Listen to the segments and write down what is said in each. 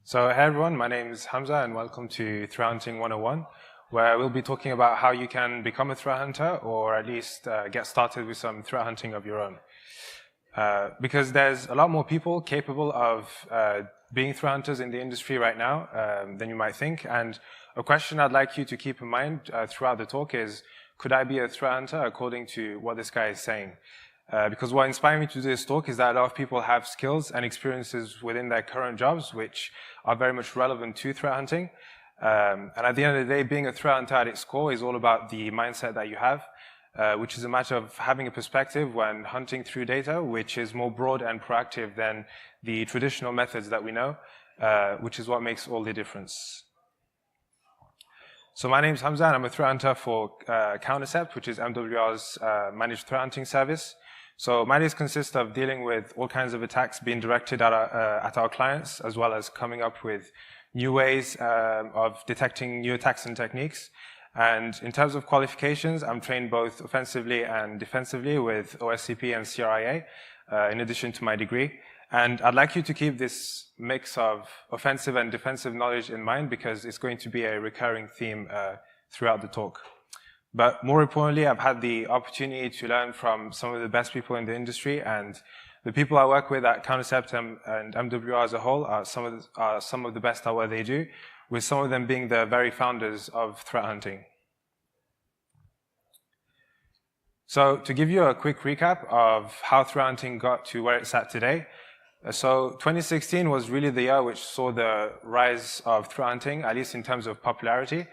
So hey everyone, my name is Hamza and welcome to Threat Hunting 101, where we'll be talking about how you can become a threat hunter or at least get started with some threat hunting of your own. Because there's a lot more people capable of being threat hunters in the industry right now than you might think. And a question I'd like you to keep in mind throughout the talk is, could I be a threat hunter according to what this guy is saying? Because what inspired me to do this talk is that a lot of people have skills and experiences within their current jobs which are very much relevant to threat hunting. And at the end of the day, being a threat hunter at its core is all about the mindset that you have, which is a matter of having a perspective when hunting through data, which is more broad and proactive than the traditional methods that we know, which is what makes all the difference. So my name is Hamza and I'm a threat hunter for Countercept, which is MWR's managed threat hunting service. So my days consist of dealing with all kinds of attacks being directed at our clients, as well as coming up with new ways of detecting new attacks and techniques. And in terms of qualifications, I'm trained both offensively and defensively with OSCP and CRIA, in addition to my degree. And I'd like you to keep this mix of offensive and defensive knowledge in mind because it's going to be a recurring theme throughout the talk. But more importantly, I've had the opportunity to learn from some of the best people in the industry, and the people I work with at Countercept and MWR as a whole are some of the best at what they do, with some of them being the very founders of threat hunting. So to give you a quick recap of how threat hunting got to where it's at today, so 2016 was really the year which saw the rise of threat hunting, at least in terms of popularity.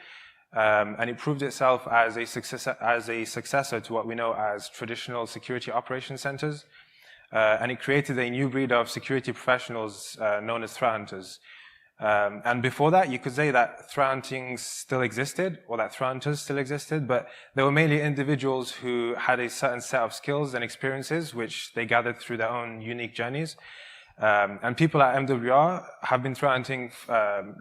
And it proved itself as a successor to what we know as traditional security operations centers. And it created a new breed of security professionals known as threat hunters. And before that, you could say that threat hunting still existed, or that threat hunters still existed, but they were mainly individuals who had a certain set of skills and experiences which they gathered through their own unique journeys. And people at MWR have been threat hunting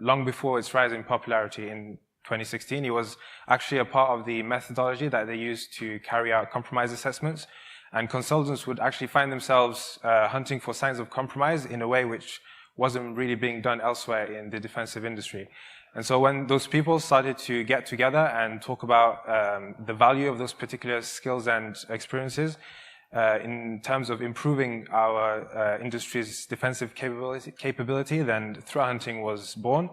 long before its rise in popularity. In 2016, it was actually a part of the methodology that they used to carry out compromise assessments. And consultants would actually find themselves hunting for signs of compromise in a way which wasn't really being done elsewhere in the defensive industry. And so when those people started to get together and talk about the value of those particular skills and experiences in terms of improving our industry's defensive capability, then threat hunting was born.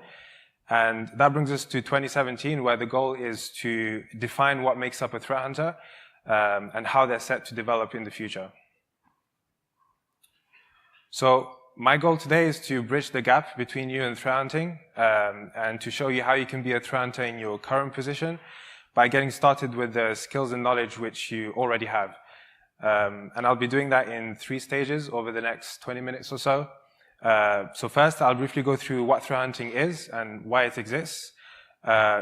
And that brings us to 2017, where the goal is to define what makes up a threat hunter and how they're set to develop in the future. So my goal today is to bridge the gap between you and threat hunting and to show you how you can be a threat hunter in your current position by getting started with the skills and knowledge which you already have. And I'll be doing that in 3 stages over the next 20 minutes or so. So first, I'll briefly go through what threat hunting is and why it exists.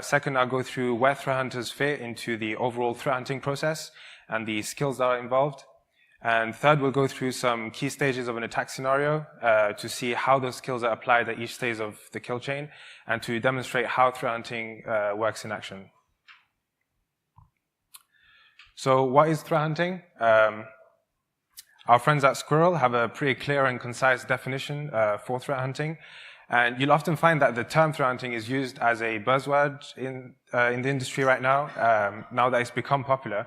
Second, I'll go through where threat hunters fit into the overall threat hunting process and the skills that are involved. And third, we'll go through some key stages of an attack scenario to see how those skills are applied at each stage of the kill chain and to demonstrate how threat hunting works in action. So what is threat hunting? Our friends at Squirrel have a pretty clear and concise definition for threat hunting. And you'll often find that the term threat hunting is used as a buzzword in the industry right now, now that it's become popular.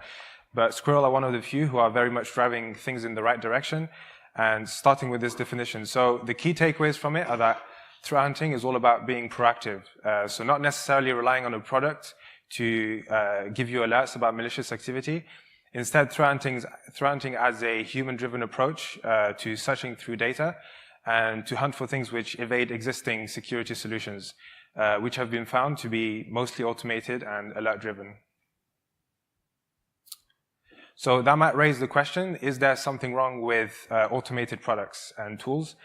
But Squirrel are one of the few who are very much driving things in the right direction and starting with this definition. So the key takeaways from it are that threat hunting is all about being proactive. So not necessarily relying on a product to give you alerts about malicious activity. Instead, threat hunting as a human-driven approach to searching through data and to hunt for things which evade existing security solutions, which have been found to be mostly automated and alert-driven. So that might raise the question, is there something wrong with automated products and tools?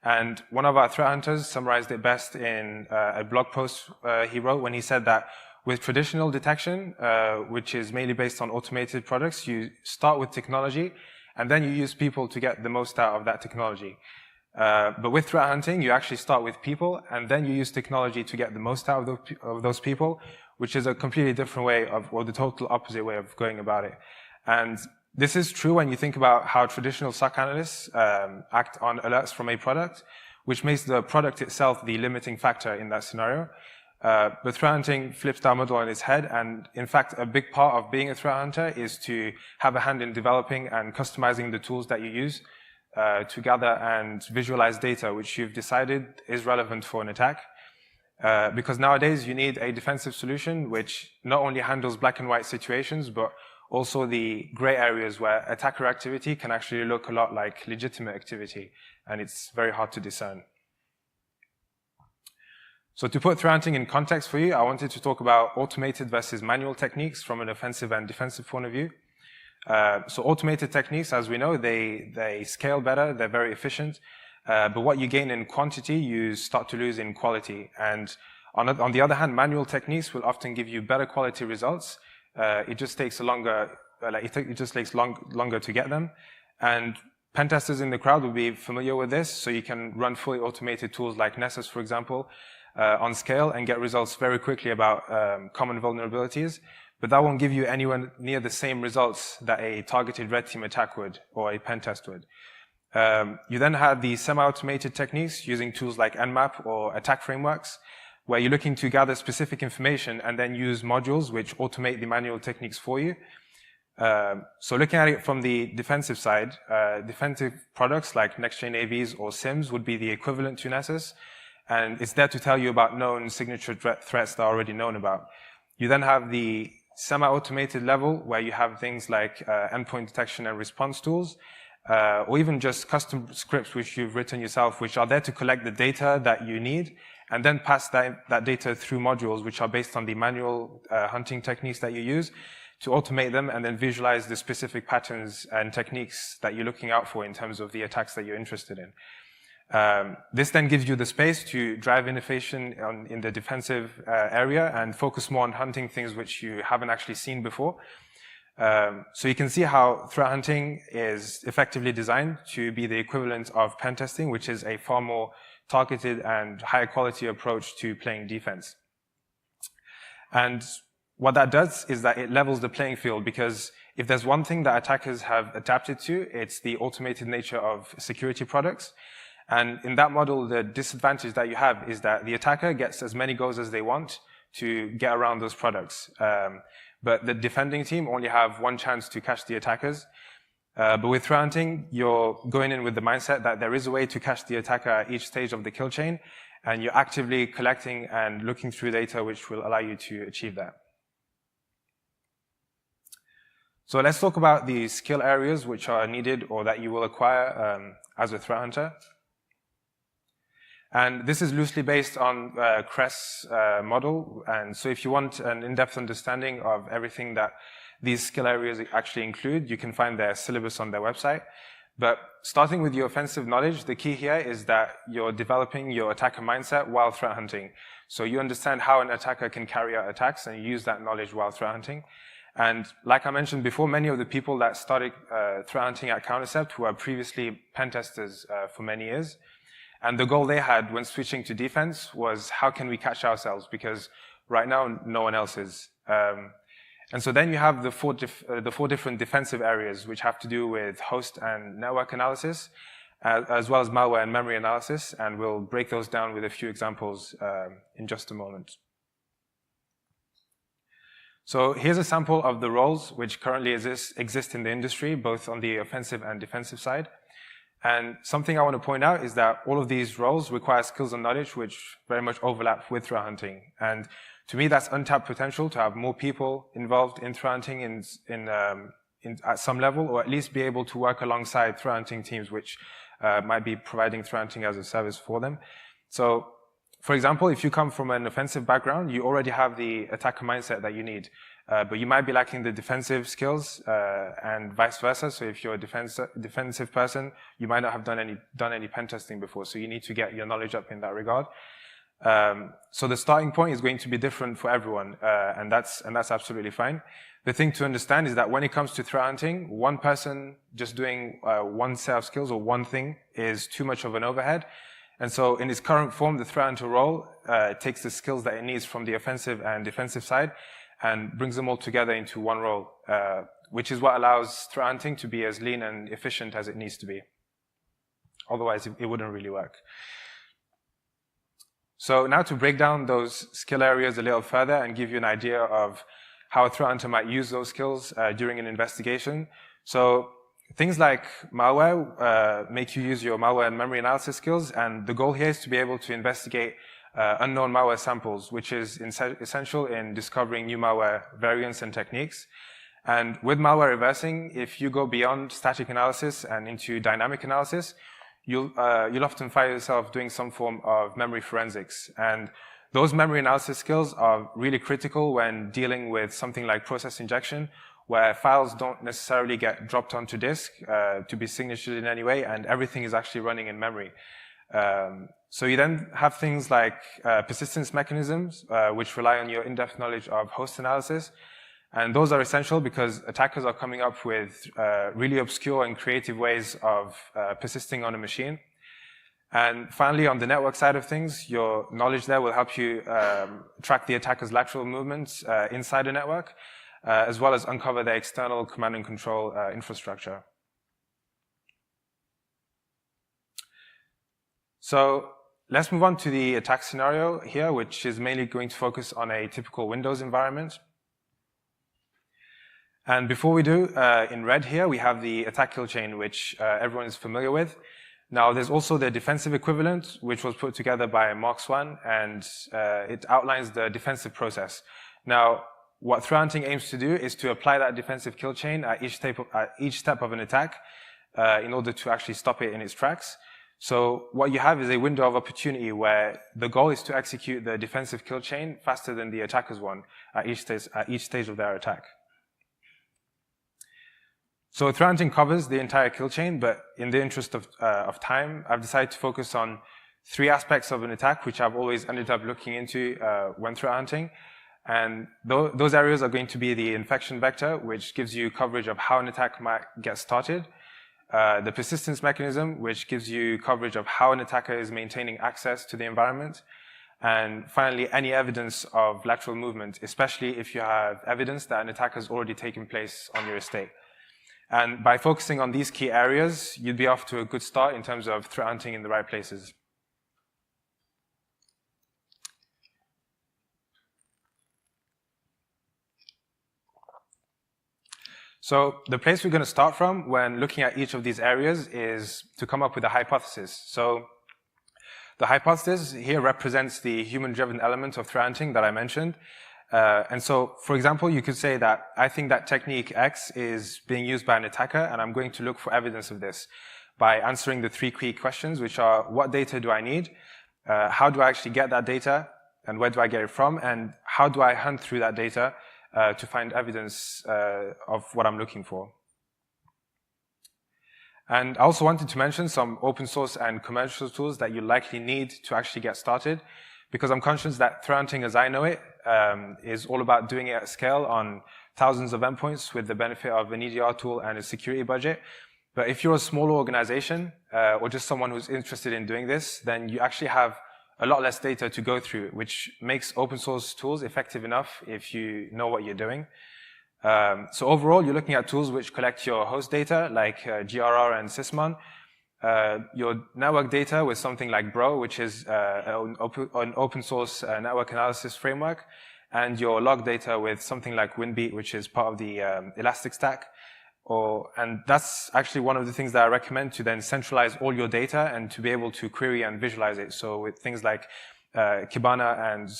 And one of our threat hunters summarized it best in a blog post he wrote when he said that with traditional detection, which is mainly based on automated products, you start with technology, and then you use people to get the most out of that technology. But with threat hunting, you actually start with people, and then you use technology to get the most out of those people, which is a completely different way of, or the total opposite way of going about it. And this is true when you think about how traditional SOC analysts act on alerts from a product, which makes the product itself the limiting factor in that scenario. But threat hunting flips that model on its head, and in fact, a big part of being a threat hunter is to have a hand in developing and customizing the tools that you use to gather and visualize data which you've decided is relevant for an attack. Because nowadays you need a defensive solution which not only handles black and white situations, but also the gray areas where attacker activity can actually look a lot like legitimate activity, and it's very hard to discern. So to put threat hunting in context for you, I wanted to talk about automated versus manual techniques from an offensive and defensive point of view. So automated techniques, as we know, they scale better, they're very efficient, but what you gain in quantity, you start to lose in quality. And on the other hand, manual techniques will often give you better quality results. It just takes longer to get them. And pen testers in the crowd will be familiar with this, so you can run fully automated tools like Nessus, for example, on scale and get results very quickly about common vulnerabilities. But that won't give you anywhere near the same results that a targeted red team attack would, or a pen test would. You then have the semi-automated techniques using tools like Nmap or attack frameworks, where you're looking to gather specific information and then use modules which automate the manual techniques for you. So looking at it from the defensive side, defensive products like next-gen AVs or SIMs would be the equivalent to Nessus, and it's there to tell you about known signature threats that are already known about. You then have the semi-automated level, where you have things like endpoint detection and response tools, or even just custom scripts which you've written yourself, which are there to collect the data that you need, and then pass that data through modules which are based on the manual hunting techniques that you use to automate them and then visualize the specific patterns and techniques that you're looking out for in terms of the attacks that you're interested in. This then gives you the space to drive innovation in the defensive area and focus more on hunting things which you haven't actually seen before. So you can see how threat hunting is effectively designed to be the equivalent of pen testing, which is a far more targeted and higher quality approach to playing defense. And what that does is that it levels the playing field, because if there's one thing that attackers have adapted to, it's the automated nature of security products. And in that model, the disadvantage that you have is that the attacker gets as many goals as they want to get around those products. But the defending team only have one chance to catch the attackers. But with threat hunting, you're going in with the mindset that there is a way to catch the attacker at each stage of the kill chain, and you're actively collecting and looking through data which will allow you to achieve that. So let's talk about the skill areas which are needed or that you will acquire as a threat hunter. And this is loosely based on Crest's model. And so if you want an in-depth understanding of everything that these skill areas actually include, you can find their syllabus on their website. But starting with your offensive knowledge, the key here is that you're developing your attacker mindset while threat hunting. So you understand how an attacker can carry out attacks, and you use that knowledge while threat hunting. And like I mentioned before, many of the people that started threat hunting at Countercept were previously pen testers for many years. And the goal they had when switching to defense was, how can we catch ourselves? Because right now, no one else is. And so then you have the four different defensive areas, which have to do with host and network analysis, as well as malware and memory analysis. And we'll break those down with a few examples in just a moment. So here's a sample of the roles which currently exist in the industry, both on the offensive and defensive side. And something I want to point out is that all of these roles require skills and knowledge which very much overlap with threat hunting. And to me, that's untapped potential to have more people involved in threat hunting at some level, or at least be able to work alongside threat hunting teams which might be providing threat hunting as a service for them. So, for example, if you come from an offensive background, you already have the attacker mindset that you need. But you might be lacking the defensive skills, and vice versa. So if you're a defensive person, you might not have done any pen testing before. So you need to get your knowledge up in that regard. So the starting point is going to be different for everyone, and that's absolutely fine. The thing to understand is that when it comes to threat hunting, one person just doing one set of skills or one thing is too much of an overhead. And so in its current form, the threat hunter role takes the skills that it needs from the offensive and defensive side and brings them all together into one role, which is what allows threat hunting to be as lean and efficient as it needs to be. Otherwise, it wouldn't really work. So now to break down those skill areas a little further and give you an idea of how a threat hunter might use those skills during an investigation. So things like malware make you use your malware and memory analysis skills, and the goal here is to be able to investigate unknown malware samples, which is essential in discovering new malware variants and techniques. And with malware reversing, if you go beyond static analysis and into dynamic analysis, you'll often find yourself doing some form of memory forensics. And those memory analysis skills are really critical when dealing with something like process injection, where files don't necessarily get dropped onto disk to be signatured in any way, and everything is actually running in memory. So you then have things like persistence mechanisms, which rely on your in-depth knowledge of host analysis. And those are essential because attackers are coming up with really obscure and creative ways of persisting on a machine. And finally, on the network side of things, your knowledge there will help you track the attacker's lateral movements inside a network, as well as uncover their external command and control infrastructure. So let's move on to the attack scenario here, which is mainly going to focus on a typical Windows environment. And before we do, in red here, we have the attack kill chain, which everyone is familiar with. Now, there's also the defensive equivalent, which was put together by Mark Swan, and it outlines the defensive process. Now, what threat hunting aims to do is to apply that defensive kill chain at each step of an attack in order to actually stop it in its tracks. So what you have is a window of opportunity where the goal is to execute the defensive kill chain faster than the attacker's one at each stage of their attack. So threat hunting covers the entire kill chain, but in the interest of time, I've decided to focus on 3 aspects of an attack, which I've always ended up looking into when threat hunting. And those areas are going to be the infection vector, which gives you coverage of how an attack might get started, the persistence mechanism, which gives you coverage of how an attacker is maintaining access to the environment, and finally, any evidence of lateral movement, especially if you have evidence that an attack has already taken place on your estate. And by focusing on these key areas, you'd be off to a good start in terms of threat hunting in the right places. So the place we're going to start from when looking at each of these areas is to come up with a hypothesis. So the hypothesis here represents the human-driven element of threat hunting that I mentioned. And so, for example, you could say that I think that technique X is being used by an attacker, and I'm going to look for evidence of this by answering the 3 key questions, which are: what data do I need? How do I actually get that data? And where do I get it from? And how do I hunt through that data to find evidence of what I'm looking for? And I also wanted to mention some open source and commercial tools that you likely need to actually get started, because I'm conscious that threat hunting as I know it is all about doing it at scale on thousands of endpoints with the benefit of an EDR tool and a security budget. But if you're a smaller organization or just someone who's interested in doing this, then you actually have a lot less data to go through, which makes open source tools effective enough if you know what you're doing. So overall, you're looking at tools which collect your host data, like GRR and Sysmon, your network data with something like Bro, which is an open source network analysis framework, and your log data with something like Winbeat, which is part of the Elastic Stack. And that's actually one of the things that I recommend, to then centralize all your data and to be able to query and visualize it. So with things like Kibana and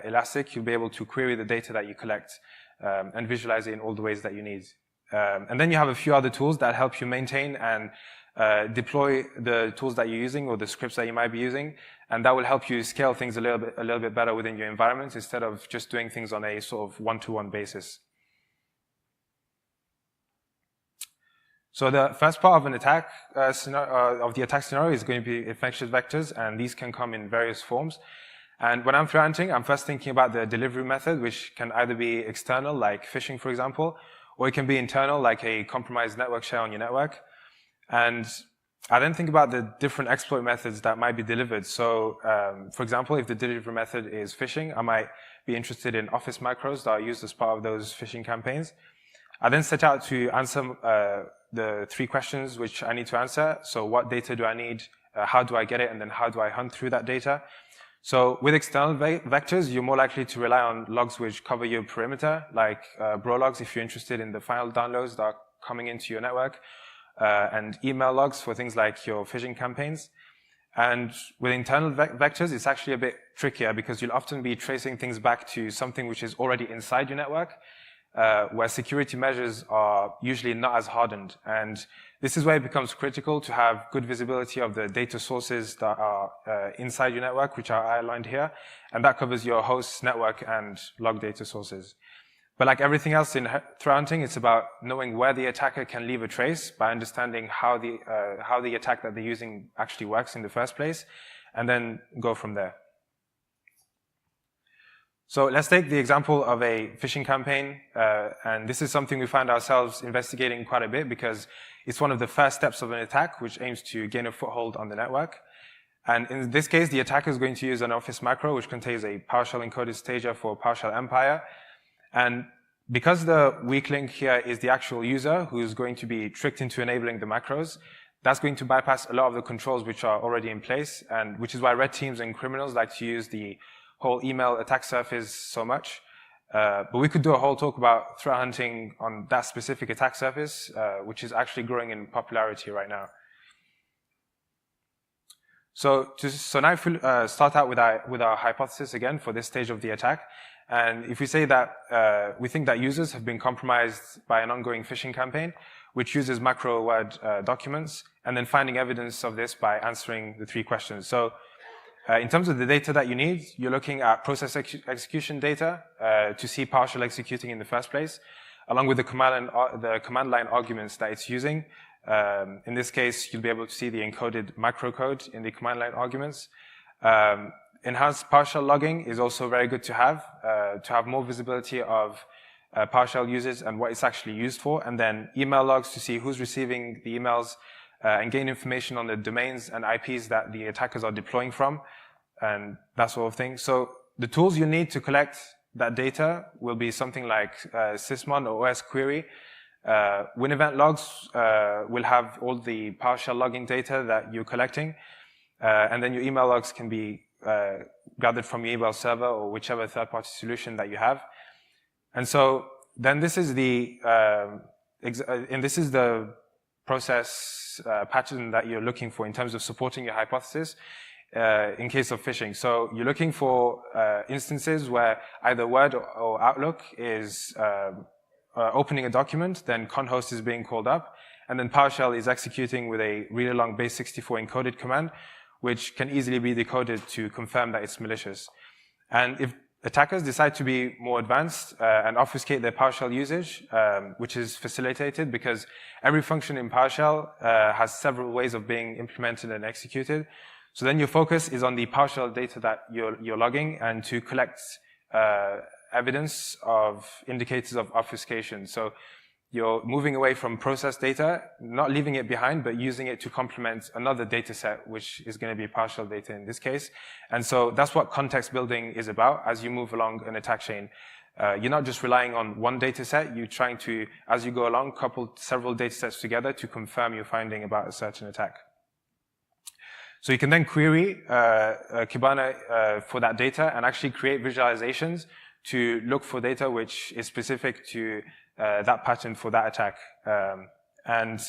Elastic, you'll be able to query the data that you collect and visualize it in all the ways that you need. And then you have a few other tools that help you maintain and deploy the tools that you're using or the scripts that you might be using, and that will help you scale things a little bit better within your environment instead of just doing things on a sort of one-to-one basis. So the first part of an attack of the attack scenario is going to be infectious vectors, and these can come in various forms. And when I'm threat hunting, I'm first thinking about the delivery method, which can either be external, like phishing, for example, or it can be internal, like a compromised network share on your network. And I then think about the different exploit methods that might be delivered. So, for example, if the delivery method is phishing, I might be interested in Office macros that are used as part of those phishing campaigns. I then set out to answer the 3 questions which I need to answer. So what data do I need? How do I get it? And then how do I hunt through that data? So with external vectors, you're more likely to rely on logs which cover your perimeter, like bro logs if you're interested in the final downloads that are coming into your network, and email logs for things like your phishing campaigns. And with internal vectors, it's actually a bit trickier because you'll often be tracing things back to something which is already inside your network, where security measures are usually not as hardened. And this is where it becomes critical to have good visibility of the data sources that are inside your network, which are outlined here. And that covers your host, network, and log data sources. But like everything else in threat hunting, it's about knowing where the attacker can leave a trace by understanding how the attack that they're using actually works in the first place, and then go from there. So let's take the example of a phishing campaign, and this is something we find ourselves investigating quite a bit because it's one of the first steps of an attack which aims to gain a foothold on the network. And in this case, the attacker is going to use an Office macro which contains a PowerShell encoded stager for PowerShell Empire. And because the weak link here is the actual user who's going to be tricked into enabling the macros, that's going to bypass a lot of the controls which are already in place, and which is why red teams and criminals like to use the whole email attack surface so much. But we could do a whole talk about threat hunting on that specific attack surface, which is actually growing in popularity right now. So now if we start out with our hypothesis again for this stage of the attack, and if we say that we think that users have been compromised by an ongoing phishing campaign, which uses macro word documents, and then finding evidence of this by answering the 3 questions. So in terms of the data that you need, you're looking at process execution data to see PowerShell executing in the first place, along with the command line arguments that it's using. In this case, you'll be able to see the encoded macro code in the command line arguments. Enhanced PowerShell logging is also very good to have more visibility of PowerShell users and what it's actually used for, and then email logs to see who's receiving the emails, and gain information on the domains and IPs that the attackers are deploying from, and that sort of thing. So the tools you need to collect that data will be something like Sysmon or OS Query. WinEvent logs will have all the PowerShell logging data that you're collecting, and then your email logs can be gathered from your email server or whichever third-party solution that you have. And so then this is the process pattern that you're looking for in terms of supporting your hypothesis in case of phishing. So you're looking for instances where either Word or Outlook is opening a document, then conhost is being called up, and then PowerShell is executing with a really long base64 encoded command, which can easily be decoded to confirm that it's malicious. And if attackers decide to be more advanced and obfuscate their PowerShell usage, which is facilitated because every function in PowerShell has several ways of being implemented and executed. So then your focus is on the PowerShell data that you're logging and to collect evidence of indicators of obfuscation. So you're moving away from process data, not leaving it behind, but using it to complement another data set, which is going to be PowerShell data in this case. And so that's what context building is about as you move along an attack chain. You're not just relying on one data set, you're trying to, as you go along, couple several data sets together to confirm your finding about a certain attack. So you can then query Kibana for that data and actually create visualizations to look for data which is specific to that pattern for that attack. And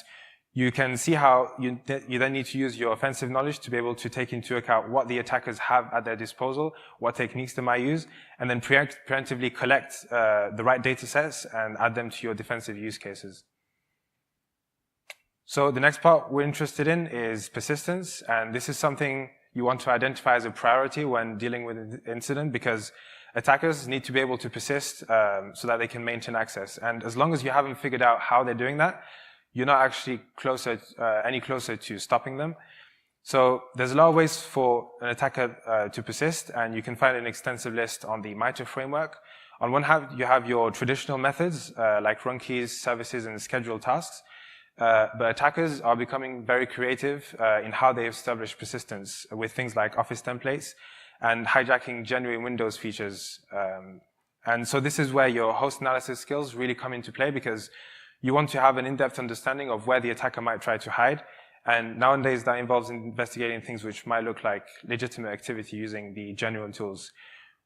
you can see how you then need to use your offensive knowledge to be able to take into account what the attackers have at their disposal, what techniques they might use, and then preemptively collect the right data sets and add them to your defensive use cases. So the next part we're interested in is persistence, and this is something you want to identify as a priority when dealing with an incident, because attackers need to be able to persist so that they can maintain access. And as long as you haven't figured out how they're doing that, you're not actually any closer to stopping them. So there's a lot of ways for an attacker to persist, and you can find an extensive list on the MITRE framework. On one hand, you have your traditional methods like run keys, services, and scheduled tasks. But attackers are becoming very creative in how they establish persistence with things like Office templates and hijacking genuine Windows features. And so this is where your host analysis skills really come into play, because you want to have an in-depth understanding of where the attacker might try to hide, And nowadays that involves investigating things which might look like legitimate activity using the genuine tools,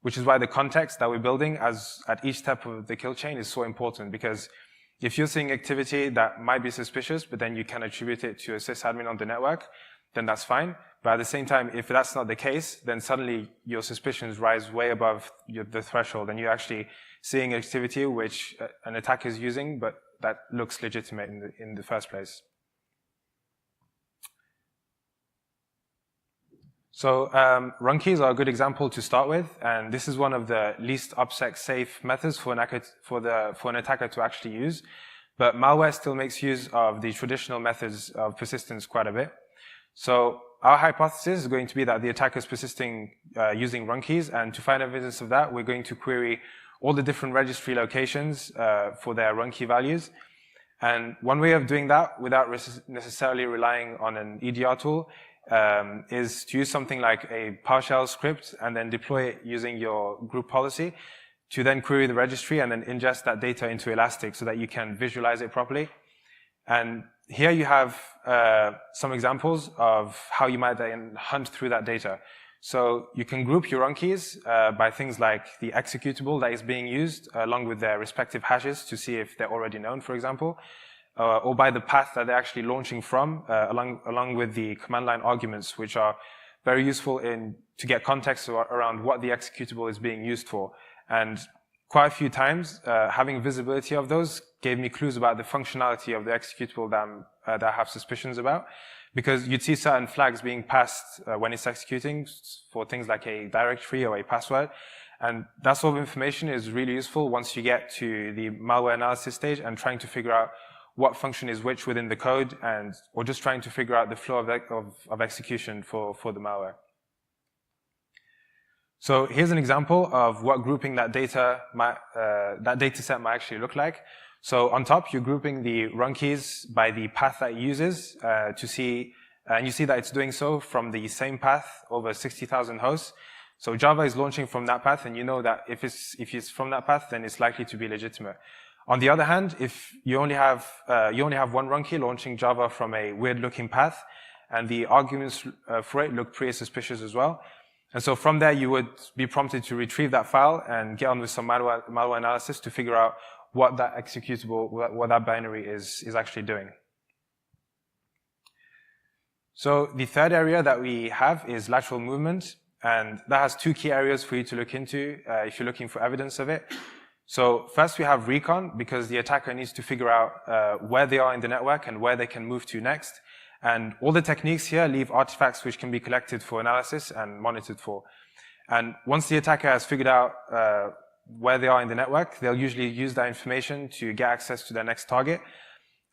which is why the context that we're building at each step of the kill chain is so important, because if you're seeing activity that might be suspicious, but then you can attribute it to a sysadmin on the network, then that's fine. But at the same time, if that's not the case, then suddenly your suspicions rise way above the threshold, and you're actually seeing activity which an attacker is using, but that looks legitimate in the first place. So run keys are a good example to start with, and this is one of the least OPSEC safe methods for an attacker to actually use. But malware still makes use of the traditional methods of persistence quite a bit. So our hypothesis is going to be that the attacker is persisting using run keys, and to find evidence of that, we're going to query all the different registry locations for their run key values. And one way of doing that without necessarily relying on an EDR tool is to use something like a PowerShell script and then deploy it using your group policy to then query the registry and then ingest that data into Elastic so that you can visualize it properly. And here you have some examples of how you might then hunt through that data. So you can group your run keys by things like the executable that is being used along with their respective hashes to see if they're already known, for example, or by the path that they're actually launching from, along with the command line arguments, which are very useful to get context around what the executable is being used for. And quite a few times, having visibility of those gave me clues about the functionality of the executable that I have suspicions about, because you'd see certain flags being passed when it's executing for things like a directory or a password. And that sort of information is really useful once you get to the malware analysis stage and trying to figure out what function is which within the code, or just trying to figure out the flow of execution for the malware. So here's an example of what grouping that data set might actually look like. So on top, you're grouping the run keys by the path that it uses to see, and you see that it's doing so from the same path over 60,000 hosts. So Java is launching from that path, and you know that if it's from that path, then it's likely to be legitimate. On the other hand, if you only have one run key launching Java from a weird-looking path, and the arguments for it look pretty suspicious as well, and so from there you would be prompted to retrieve that file and get on with some malware analysis to figure out what that executable, what that binary is actually doing. So the third area that we have is lateral movement, and that has two key areas for you to look into if you're looking for evidence of it. So first we have recon, because the attacker needs to figure out where they are in the network and where they can move to next. And all the techniques here leave artifacts which can be collected for analysis and monitored for. And once the attacker has figured out where they are in the network, they'll usually use that information to get access to their next target.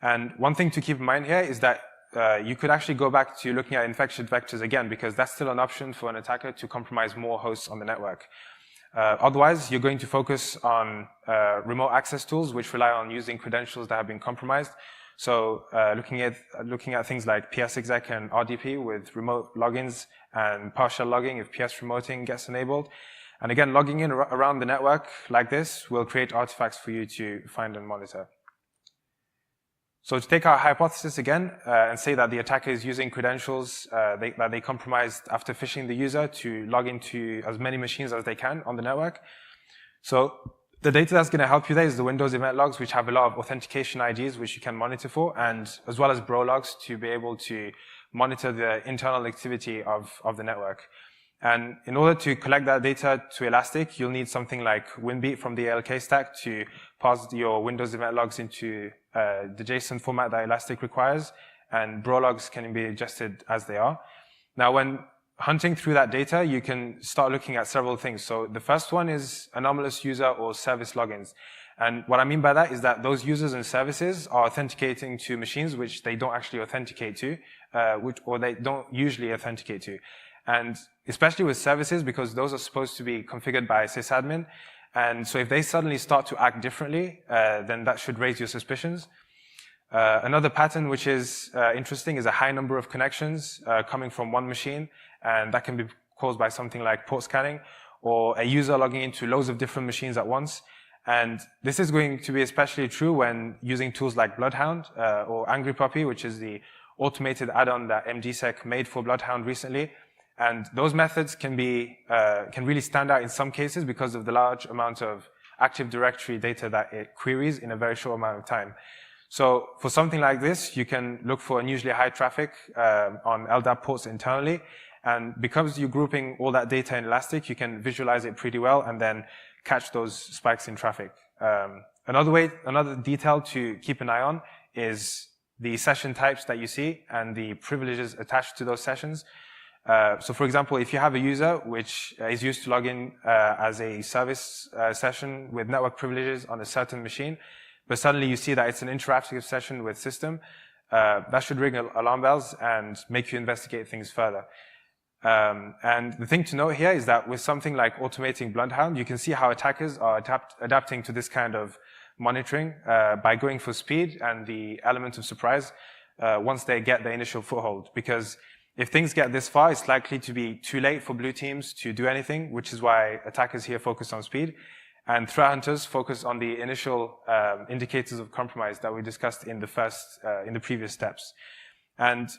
And one thing to keep in mind here is that you could actually go back to looking at infection vectors again, because that's still an option for an attacker to compromise more hosts on the network. Otherwise, you're going to focus on remote access tools, which rely on using credentials that have been compromised. So looking at things like PSExec and RDP with remote logins and PowerShell logging if PS remoting gets enabled. And again, logging in around the network like this will create artifacts for you to find and monitor. So to take our hypothesis again and say that the attacker is using credentials that they compromised after phishing the user to log into as many machines as they can on the network. So the data that's going to help you there is the Windows event logs, which have a lot of authentication IDs which you can monitor for, and as well as bro logs to be able to monitor the internal activity of the network. And in order to collect that data to Elastic, you'll need something like WinBeat from the ALK stack to parse your Windows event logs into the JSON format that Elastic requires, and bro logs can be adjusted as they are. Now, when hunting through that data, you can start looking at several things. So the first one is anomalous user or service logins. And what I mean by that is that those users and services are authenticating to machines which they don't actually authenticate to, or they don't usually authenticate to. And especially with services, because those are supposed to be configured by a sysadmin. And so if they suddenly start to act differently, then that should raise your suspicions. Another pattern which is interesting is a high number of connections coming from one machine, and that can be caused by something like port scanning, or a user logging into loads of different machines at once. And this is going to be especially true when using tools like Bloodhound or Angry Puppy, which is the automated add-on that HITBGSEC made for Bloodhound recently. And those methods can really stand out in some cases because of the large amount of Active Directory data that it queries in a very short amount of time. So for something like this, you can look for unusually high traffic on LDAP ports internally. And because you're grouping all that data in Elastic, you can visualize it pretty well and then catch those spikes in traffic. Another detail to keep an eye on is the session types that you see and the privileges attached to those sessions. So for example, if you have a user which is used to log in as a service session with network privileges on a certain machine, but suddenly you see that it's an interactive session with system, that should ring alarm bells and make you investigate things further. And the thing to note here is that with something like automating Bloodhound, you can see how attackers are adapting to this kind of monitoring by going for speed and the element of surprise once they get the initial foothold. Because if things get this far, it's likely to be too late for blue teams to do anything, which is why attackers here focus on speed. And threat hunters focus on the initial indicators of compromise that we discussed in the previous steps. And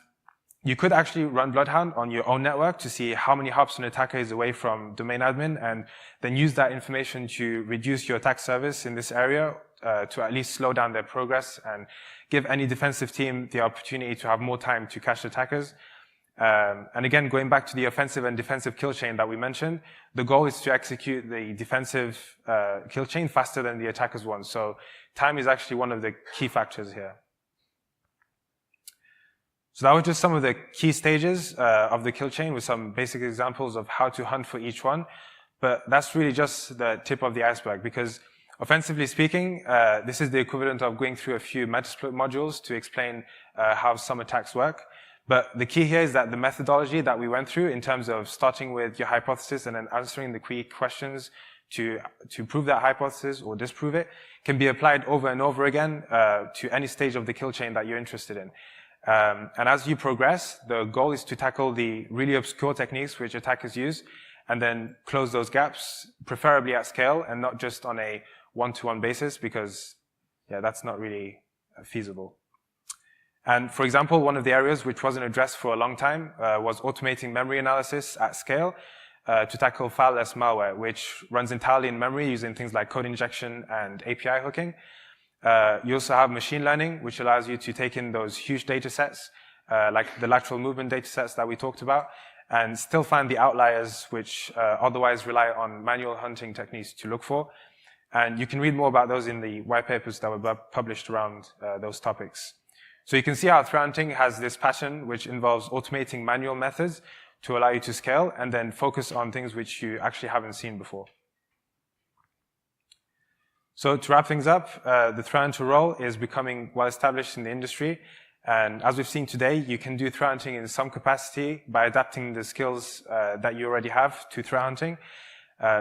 you could actually run Bloodhound on your own network to see how many hops an attacker is away from domain admin, and then use that information to reduce your attack service in this area to at least slow down their progress and give any defensive team the opportunity to have more time to catch attackers. And again, going back to the offensive and defensive kill chain that we mentioned, the goal is to execute the defensive kill chain faster than the attacker's one. So time is actually one of the key factors here. So that was just some of the key stages of the kill chain with some basic examples of how to hunt for each one. But that's really just the tip of the iceberg, because offensively speaking, this is the equivalent of going through a few Metasploit modules to explain how some attacks work. But the key here is that the methodology that we went through in terms of starting with your hypothesis and then answering the key questions to prove that hypothesis or disprove it can be applied over and over again to any stage of the kill chain that you're interested in. And as you progress, the goal is to tackle the really obscure techniques which attackers use and then close those gaps, preferably at scale and not just on a one-to-one basis, because that's not really feasible. And for example, one of the areas which wasn't addressed for a long time was automating memory analysis at scale to tackle fileless malware, which runs entirely in memory using things like code injection and API hooking. You also have machine learning, which allows you to take in those huge data sets, like the lateral movement data sets that we talked about, and still find the outliers which otherwise rely on manual hunting techniques to look for. And you can read more about those in the white papers that were published around those topics. So you can see how threat hunting has this pattern which involves automating manual methods to allow you to scale and then focus on things which you actually haven't seen before. So to wrap things up, the threat hunter role is becoming well established in the industry. And as we've seen today, you can do threat hunting in some capacity by adapting the skills that you already have to threat hunting.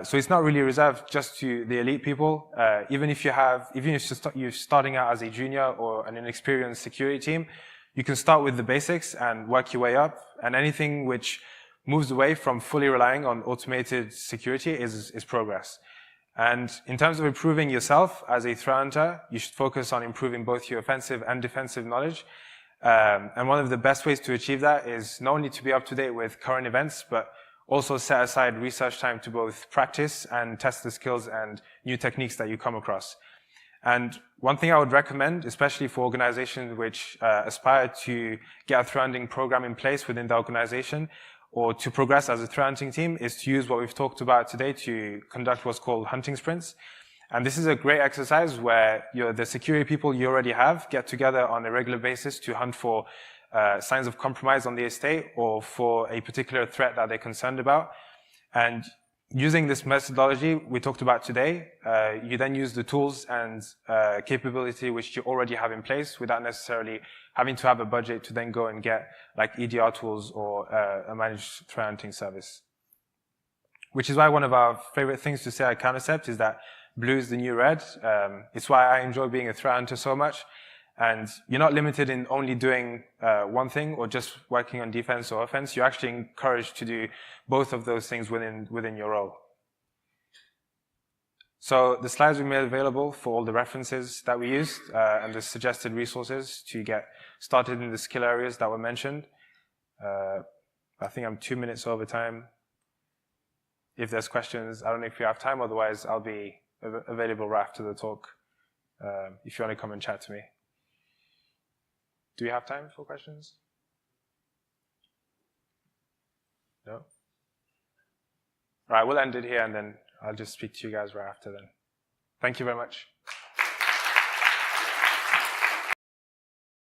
So it's not really reserved just to the elite people. Even if you're starting out as a junior or an inexperienced security team, you can start with the basics and work your way up. And anything which moves away from fully relying on automated security is progress. And in terms of improving yourself as a threat hunter, you should focus on improving both your offensive and defensive knowledge. And one of the best ways to achieve that is not only to be up to date with current events, but also set aside research time to both practice and test the skills and new techniques that you come across. And one thing I would recommend, especially for organizations which aspire to get a threat hunting program in place within the organization or to progress as a threat hunting team, is to use what we've talked about today to conduct what's called hunting sprints. And this is a great exercise where the security people you already have get together on a regular basis to hunt for signs of compromise on the estate or for a particular threat that they're concerned about. And using this methodology we talked about today, you then use the tools and capability which you already have in place without necessarily having to have a budget to then go and get like EDR tools or a managed threat hunting service. Which is why one of our favorite things to say at Countercept is that blue is the new red. It's why I enjoy being a threat hunter so much. And you're not limited in only doing one thing or just working on defense or offense. You're actually encouraged to do both of those things within your role. So the slides we made available for all the references that we used and the suggested resources to get started in the skill areas that were mentioned. I think I'm 2 minutes over time. If there's questions, I don't know if you have time, otherwise I'll be available right after the talk if you want to come and chat to me. Do we have time for questions? No? All right, we'll end it here and then I'll just speak to you guys right after then. Thank you very much.